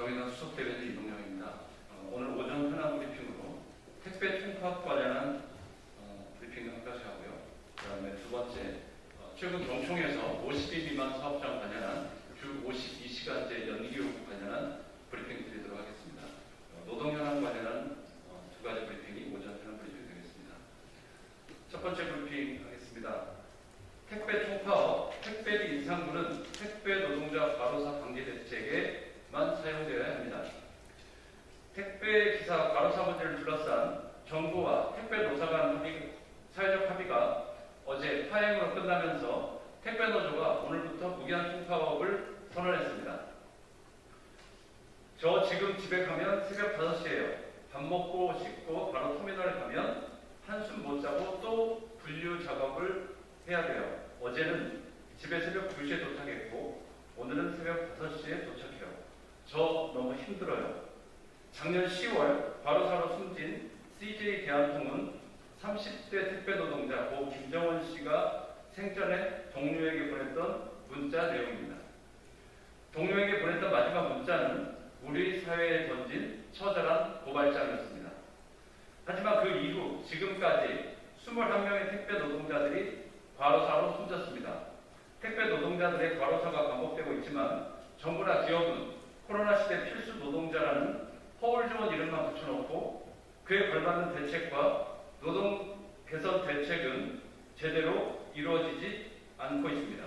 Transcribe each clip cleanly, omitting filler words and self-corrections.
저희는 수석대변인 이동영입니다. 오늘 오전 현안 브리핑으로 택배 총파업 관련한 브리핑을 한 가지 하고요. 그 다음에 두 번째, 최근 경총에서 50인 미만 사업장 관련한 주 52시간제 연기 요구 관련한 브리핑 드리도록 하겠습니다. 노동 현안 관련한 두 가지 브리핑이 오전 현안 브리핑 되겠습니다. 첫 번째 브리핑 하겠습니다. 택배 총파업, 택배비 인상분은 택배 노동자 과로사 방지 대책에만 사용되어야 합니다. 택배 기사 과로사 문제를 둘러싼 정부와 택배 노사 간 사회적 합의가 어제 파행으로 끝나면서 택배 노조가 오늘부터 무기한 총파업을 선언했습니다. 저 지금 집에 가면 새벽 5시예요. 밥 먹고 씻고 바로 터미널에 가면 한숨 못 자고 또 분류 작업을 해야 돼요. 어제는 집에 새벽 2시에 도착했고 오늘은 새벽 5시에 도착해요. 저 너무 힘들어요. 작년 10월 과로사로 숨진 CJ 대한통운 30대 택배 노동자 고 김정원 씨가 생전에 동료에게 보냈던 문자 내용입니다. 동료에게 보냈던 마지막 문자는 우리 사회에 던진 처절한 고발장이었습니다. 하지만 그 이후 지금까지 21명의 택배 노동자들이 과로사로 숨졌습니다. 택배 노동자들의 과로사가 반복되고 있지만 정부나 기업은 코로나 시대 필수 노동자라는 허울 좋은 이름만 붙여놓고 그에 걸맞는 대책과 노동 개선 대책은 제대로 이루어지지 않고 있습니다.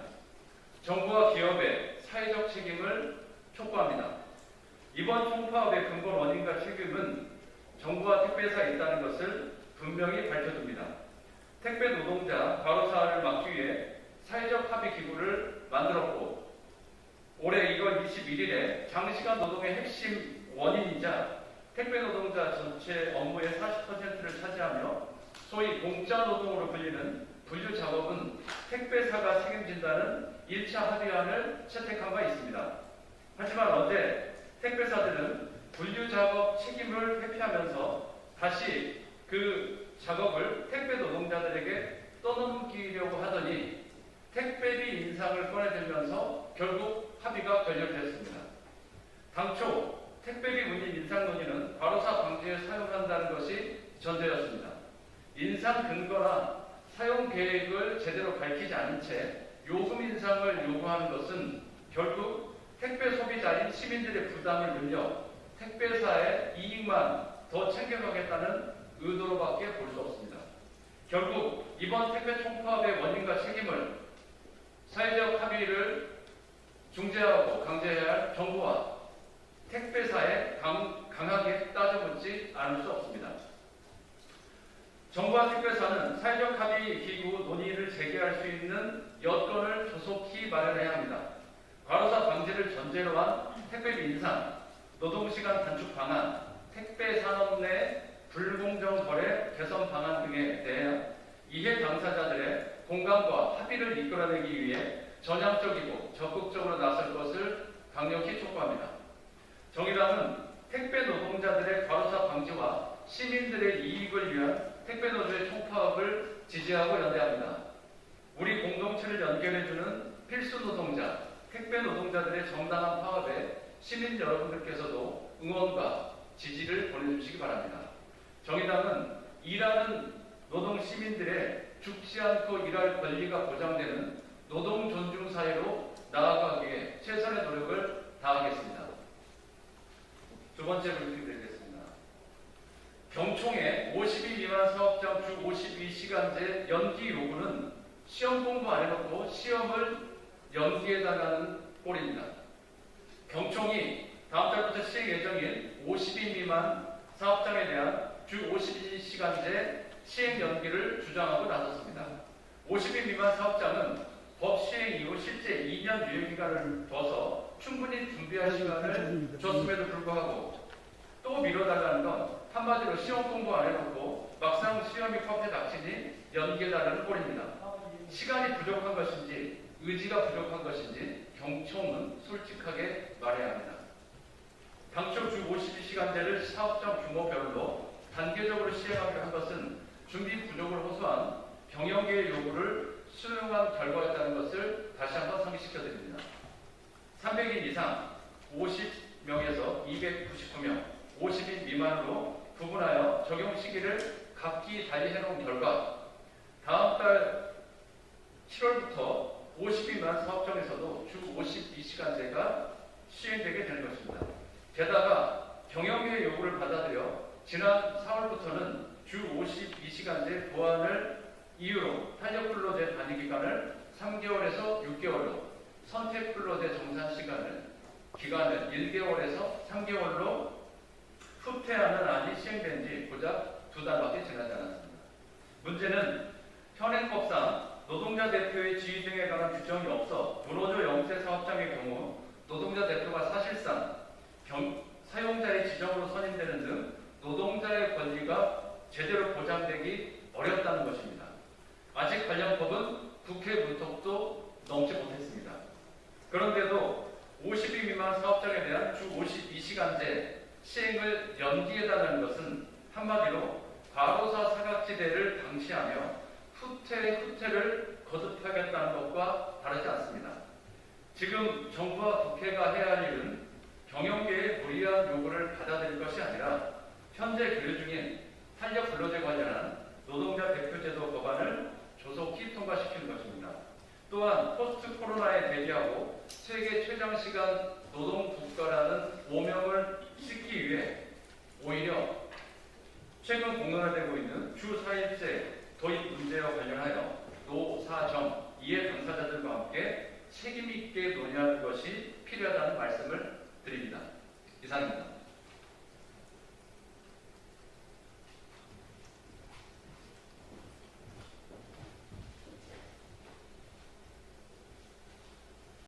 정부와 기업의 사회적 책임을 촉구합니다. 이번 총파업의 근본 원인과 책임은 정부와 택배사에 있다는 것을 분명히 밝혀줍니다. 택배 노동자 과로사를 막기 위해 사회적 합의 기구를 만들었고 올해 1월 21일에 장시간 노동의 핵심 원인이자 택배 노동자 전체 업무의 40%를 차지하며 소위 공짜 노동으로 불리는 분류 작업은 택배사가 책임진다는 1차 합의안을 채택한 바 있습니다. 하지만 어제 택배사들은 분류 작업 책임을 회피하면서 다시 그 작업을 택배 노동자들에게 떠넘기려고 하더니 택배비 인상을 꺼내들면서 결국 합의가 결렬됐습니다. 당초 택배비 문의 인상 논의는 과로사 방지에 사용한다는 것이 전제였습니다. 인상 근거나 사용 계획을 제대로 밝히지 않은 채 요금 인상을 요구하는 것은 결국 택배 소비자인 시민들의 부담을 늘려 택배사의 이익만 더 챙겨가겠다는 의도로밖에 볼 수 없습니다. 결국 이번 택배 총파업의 원인과 책임을 사회적 합의를 중재하고 강제해야 할 정부와 택배사에 강하게 따져묻지 않을 수 없습니다. 정부와 택배사는 사회적 합의 기구 논의를 재개할 수 있는 여건을 조속히 마련해야 합니다. 과로사 방지를 전제로 한 택배비 인상, 노동시간 단축 방안, 택배 산업 내 불공정 거래 개선 방안 등에 대해 이해 당사자들의 공감과 합의를 이끌어내기 위해 전향적이고 적극적으로 나설 것을 강력히 촉구합니다. 정의당은 택배 노동자들의 과로사 방지와 시민들의 이익을 위한 택배 노조의 총파업을 지지하고 연대합니다. 우리 공동체를 연결해주는 필수 노동자, 택배 노동자들의 정당한 파업에 시민 여러분들께서도 응원과 지지를 보내주시기 바랍니다. 정의당은 일하는 노동 시민들의 죽지 않고 일할 권리가 보장되는 노동 존중 사회로 나아가기 위해 최선의 노력을 다하겠습니다. 두 번째 브리핑 드리겠습니다. 경총의 50인 미만 사업장 주 52시간제 연기 요구는 시험 공부 안 해놓고 시험을 연기해달라는 꼴입니다. 경총이 다음 달부터 시행 예정인 50인 미만 사업장에 대한 주 52시간제 시행 연기를 주장하고 나섰습니다. 50인 미만 사업장은 법 시행 이후 실제 2년 유예기간을 둬서 충분히 준비할 시간을 줬음에도 불구하고 또 미뤄달라는 건 한마디로 시험 공부 안 해놓고 막상 시험이 컵에 닥치니 연기해달라는 꼴입니다. 시간이 부족한 것인지 의지가 부족한 것인지 경총은 솔직하게 말해야 합니다. 당초 주 52시간제를 사업장 규모별로 단계적으로 시행하기로 한 것은 준비 부족을 호소한 경영계의 요구를 수용한 결과였다는 것을 다시 한번 상기시켜드립니다. 300인 이상 50 250명에서 299명, 50인 미만으로 구분하여 적용 시기를 각기 달리 해놓은 결과 다음 달 7월부터 50인 미만 사업장에서도 주 52시간제가 시행되게 되는 것입니다. 게다가 경영계의 요구를 받아들여 지난 4월부터는 주 52시간제 보완을 이유로 탄력근로제 단위기간을 3개월에서 6개월로, 선택근로제 정산 기간을 1개월에서 3개월로 후퇴하는 안이 시행된 지 고작 2달밖에 지나지 않았습니다. 문제는 현행법상 노동자 대표의 지위 등에 관한 규정이 없어 노노조 영세 사업장의 경우 노동자 대표가 사실상 사용자의 지정으로 선임되는 등 노동자의 권리가 제대로 보장되기 어렵다는 것입니다. 아직 관련 법은 국회 문턱도 넘지 못했습니다. 그런데도 50인 미만 사업장에 대한 주 52시간제 시행을 연기해달라는 것은 한마디로 과로사 사각지대를 방치하며 후퇴를 거듭하겠다는 것과 다르지 않습니다. 지금 정부와 국회가 해야 할 일은 경영계의 무리한 요구를 받아들일 것이 아니라 현재 계류 중인 탄력 근로제 관련한 노동자 대표제도 법안을 조속히 통과시키는 것입니다. 또한 포스트 코로나에 대비하고 세계 최장시간 노동 국가